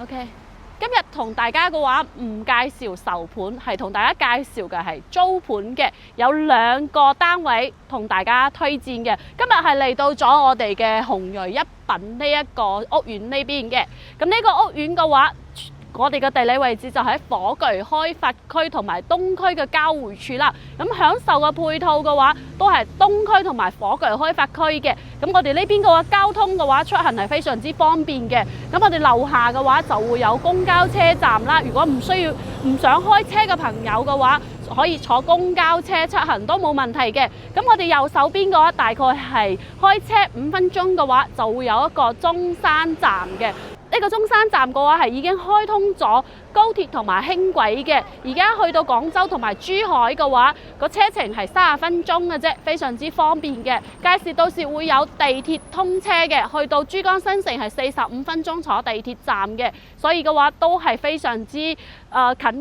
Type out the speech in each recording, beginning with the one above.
OK，今日同大家嘅話唔介紹售盤，係同大家介紹嘅係租盤嘅，有2個單位同大家推薦嘅。今日係嚟到咗我哋嘅鴻銳一品呢一個屋苑呢邊嘅。咁呢個屋苑嘅話，我哋嘅地理位置就喺火炬開發區同埋東區嘅交匯處啦。咁享受嘅配套嘅話，都係東區同埋火炬開發區嘅。咁我哋呢邊嘅話，交通嘅話出行係非常之方便嘅。咁我哋樓下嘅話就會有公交車站啦。如果唔想開車嘅朋友嘅話，可以坐公交車出行都冇問題嘅。咁我哋右手邊嘅話，大概係開車5分鐘嘅話，就會有一個中山站嘅。呢個中山站嘅話係已經開通咗高鐵同埋輕軌嘅，而家去到廣州同埋珠海嘅話，個車程係30分鐘嘅啫，非常之方便嘅。屆時到時會有地鐵通車嘅，去到珠江新城係45分鐘坐地鐵站嘅，所以嘅話都係非常之近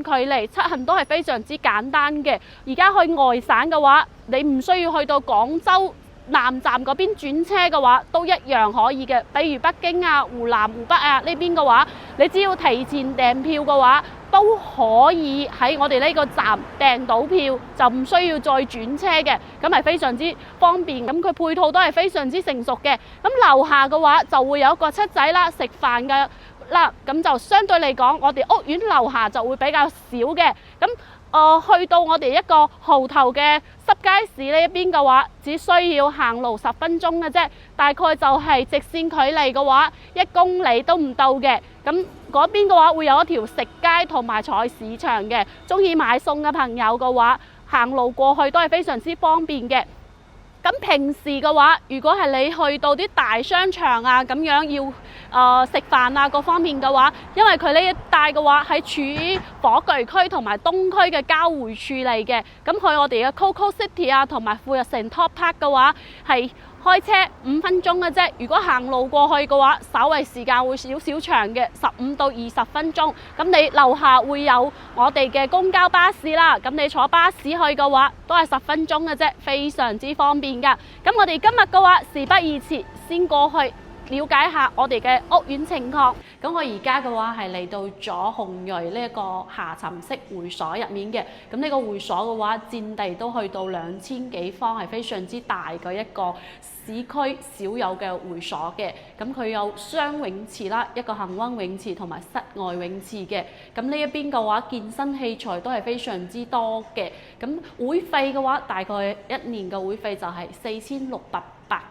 距離，出行都係非常之簡單嘅。而家去外省嘅話，你唔需要去到廣州南站嗰邊轉車嘅話，都一樣可以嘅。比如北京啊、湖南、湖北啊呢邊嘅話，你只要提前訂票嘅話，都可以喺我哋呢個站訂到票，就唔需要再轉車嘅。咁係非常之方便，咁佢配套都係非常之成熟嘅。咁樓下嘅話就會有一個七仔啦，食飯嘅啦，咁就相對嚟講，我哋屋苑樓下就會比較少嘅。咁去到我哋一個蠔頭嘅濕街市呢一邊嘅話，只需要行路10分鐘嘅啫，大概就係直線距離嘅話1公里都唔到嘅。咁嗰邊嘅話會有一條食街同埋菜市場嘅，中意買餸嘅朋友嘅話，行路過去都係非常之方便嘅。咁平時嘅話，如果係你去到啲大商場啊咁樣要食飯啊各方面嘅話，因為佢呢一帶嘅話係處於火炬區同埋東區嘅交匯處嚟嘅。咁去我哋嘅 Coco City 啊同埋富日城 Top Park 嘅話係開車5分鐘嘅啫，如果行路過去嘅話，稍為時間會少少長嘅，15到20分鐘。咁你樓下會有我哋嘅公交巴士啦，咁你坐巴士去嘅話，都係10分鐘嘅啫，非常之方便噶。咁我哋今日嘅話，事不宜遲，先過去了解下我哋嘅屋苑情況。咁我而家嘅話係嚟到咗鴻銳呢一個下沉式會所入面嘅。咁呢個會所嘅話，佔地都去到2000幾方，係非常之大嘅一個市區少有嘅會所嘅。咁佢有雙泳池啦，一個恆溫泳池同埋室外泳池嘅。咁呢一邊嘅話，健身器材都係非常之多嘅。咁會費嘅話，大概1年嘅會費就係4600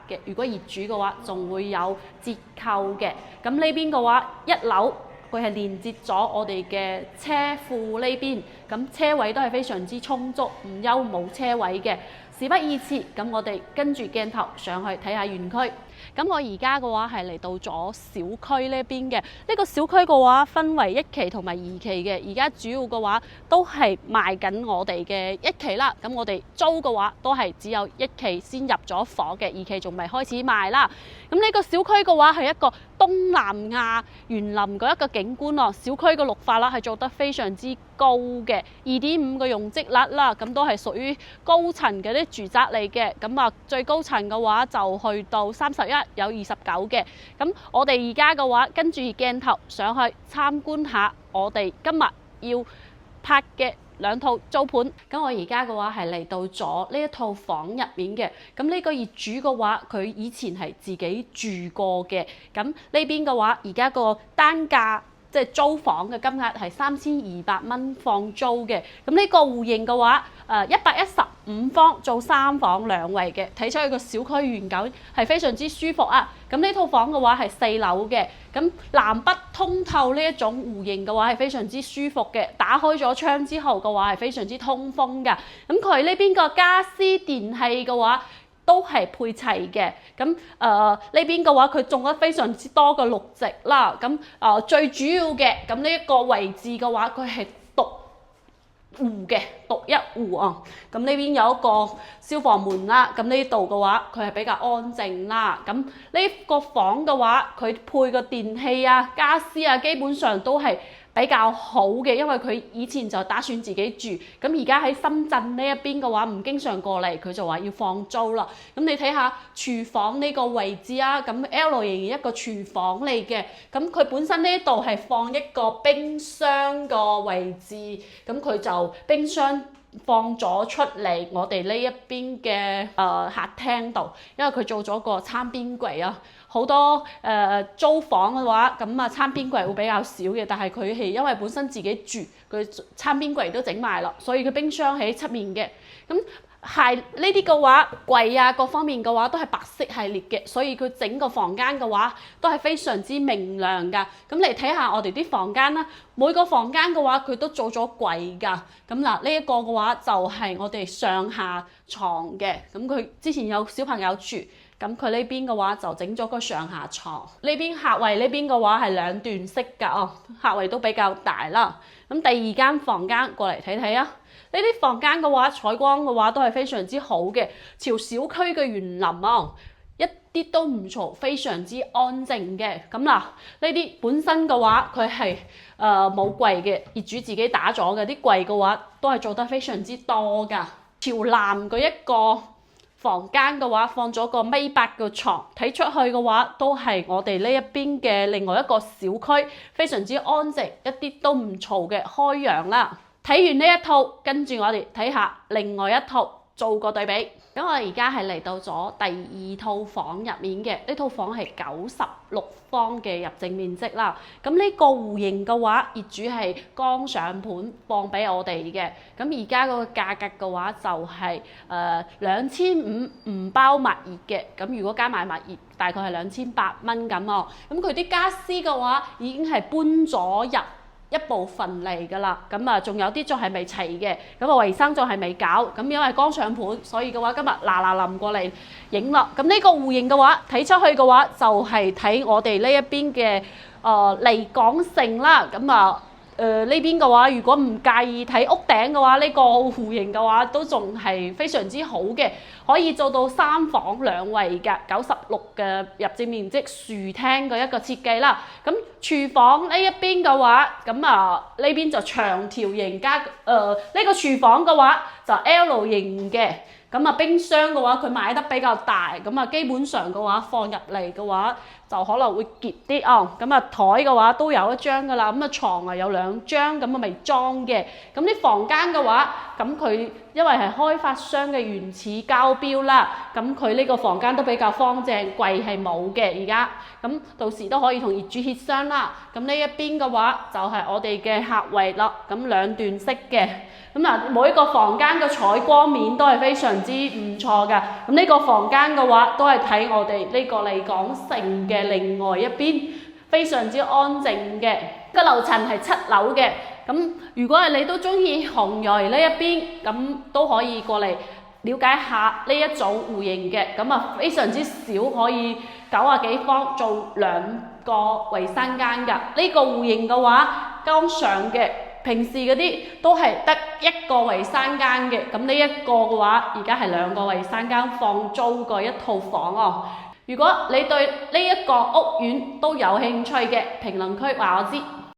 嘅，如果業主嘅話，仲會有折扣嘅。咁呢邊嘅話，1樓佢係連接咗我哋嘅車庫呢邊，咁車位都係非常之充足，唔憂冇車位嘅。事不宜遲，咁我哋跟住鏡頭上去睇下園區。咁我而家嘅話係嚟到咗小區呢邊嘅，呢個小區嘅話分為1期同埋2期嘅，而家主要嘅話都係賣緊我哋嘅1期啦。咁我哋租嘅話都係只有1期先入咗伙嘅，2期仲未開始賣啦。咁呢個小區嘅話係一個東南亞園林嘅一個景觀咯，小區嘅綠化啦係做得非常之高嘅，2.5個容積率啦，咁都係屬於高層嘅啲住宅嚟嘅。咁啊最高層嘅話就去到31，有29嘅。咁我哋而家嘅話跟住鏡頭上去參觀下我哋今日要拍嘅2套租盤。咁我而家嘅話係嚟到咗呢一套房入面嘅。咁呢個業主嘅話，佢以前係自己住過嘅。咁呢邊嘅話，而家個單價即係租房嘅金額係3200蚊放租嘅。咁呢個戶型嘅話，115方做3房2衛嘅，睇出去個小區園景係非常之舒服啊！咁呢套房嘅話係4樓嘅，咁南北通透呢一種戶型嘅話係非常之舒服嘅，打開咗窗之後嘅話係非常之通風㗎。咁佢呢邊個家私電器嘅話，都係配齊嘅。咁呢邊嘅話，佢種咗非常之多嘅綠植啦。咁最主要嘅，咁呢一個位置嘅話，佢係獨戶嘅，獨一戶啊。咁呢邊有一個消防門啦。咁呢度嘅話，佢係比較安靜啦。咁呢個房嘅話，佢配個電器啊、家私啊，基本上都係比較好嘅，因為佢以前就打算自己住，咁而家喺深圳呢一邊嘅話唔經常過嚟，佢就話要放租啦。咁你睇下廚房呢個位置啊，咁 L 型一個廚房嚟嘅，咁佢本身呢度係放一個冰箱個位置，咁佢就冰箱放咗出嚟我哋呢一邊嘅客廳度，因為佢做咗個餐邊櫃啊。好多租房嘅話，咁啊餐邊櫃會比較少嘅，但係佢係因為本身自己住，佢餐邊櫃都整埋啦，所以佢冰箱喺出面嘅。咁係呢啲嘅話，櫃啊各方面嘅話都係白色系列嘅，所以佢整個房間嘅話都係非常之明亮㗎。咁嚟睇下我哋啲房間啦，每個房間嘅話佢都做咗櫃㗎。咁嗱呢一個嘅話就係我哋上下床嘅，咁佢之前有小朋友住，咁佢呢邊嘅話就整咗個上下床。呢邊客位呢邊嘅話係兩段式㗎哦，客位都比較大啦。咁第二間房間過嚟睇睇啊。呢啲房間嘅話，採光嘅話都係非常之好嘅，朝小區嘅園林啊，一啲都唔嘈，非常之安靜嘅。咁嗱，呢啲本身嘅話，佢係冇櫃嘅，業主自己打咗嘅。啲櫃嘅話都係做得非常之多㗎。朝南嗰一個房間嘅話，放咗個米八嘅床，睇出去嘅話都係我哋呢一邊嘅另外一個小區，非常之安靜，一啲都唔嘈嘅開揚啦。睇完呢一套，跟住我哋睇下另外一套，做個對比。咁我而家係嚟到咗第二套房入面嘅，呢套房係96方嘅入正面積啦。咁呢個戶型嘅話，業主係剛上盤放俾我哋嘅。咁而家嗰個價格嘅話就係2500唔包物業嘅。咁如果加埋物業，大概係2800蚊咁哦。咁佢啲家私嘅話已經係搬咗入一部分嚟㗎啦，咁啊仲有啲仲係未齊嘅，咁啊衞生仲係未搞，咁因為剛上盤，所以嘅話今日嗱臨過嚟影啦。咁呢個戶型嘅話，睇出去嘅話就係睇我哋呢一邊嘅離港城啦，咁啊呢邊嘅話，如果唔介意睇屋頂嘅話，呢個戶型嘅話都仲係非常之好嘅，可以做到3房2衛嘅96嘅入正面積樹廳嘅一個設計啦。咁廚房呢一邊嘅話，咁啊呢邊就長條型加呢個廚房嘅話就 L 型嘅。咁啊冰箱嘅話佢買得比較大，咁啊基本上嘅話放入嚟嘅話就可能會結啲哦。咁啊台嘅話都有一張㗎啦，咁啊床啊有2張，咁啊未裝嘅。咁啲房間嘅話，咁佢因為係開發商嘅原始交標啦，咁佢呢個房間都比較方正，櫃係冇嘅而家。咁到時都可以同業主協商啦。咁呢一邊嘅話就係我哋嘅客位啦，咁2段式嘅。咁啊每一個房間嘅採光面都係非常之唔錯㗎。咁呢個房間嘅話都係睇我哋呢個離港城嘅另外一邊，非常之安靜嘅。個樓層係7樓嘅。咁如果係你都中意紅銳呢一邊，咁都可以過嚟了解下呢一組戶型嘅。咁啊非常之少，可以90幾方做2個衞生間㗎。呢個戶型嘅話，剛上嘅。平時嗰啲都係得1個衞生間嘅，咁呢一個嘅話，而家係2個衞生間放租個一套房哦。如果你對呢一個屋苑都有興趣嘅，評論區話我知。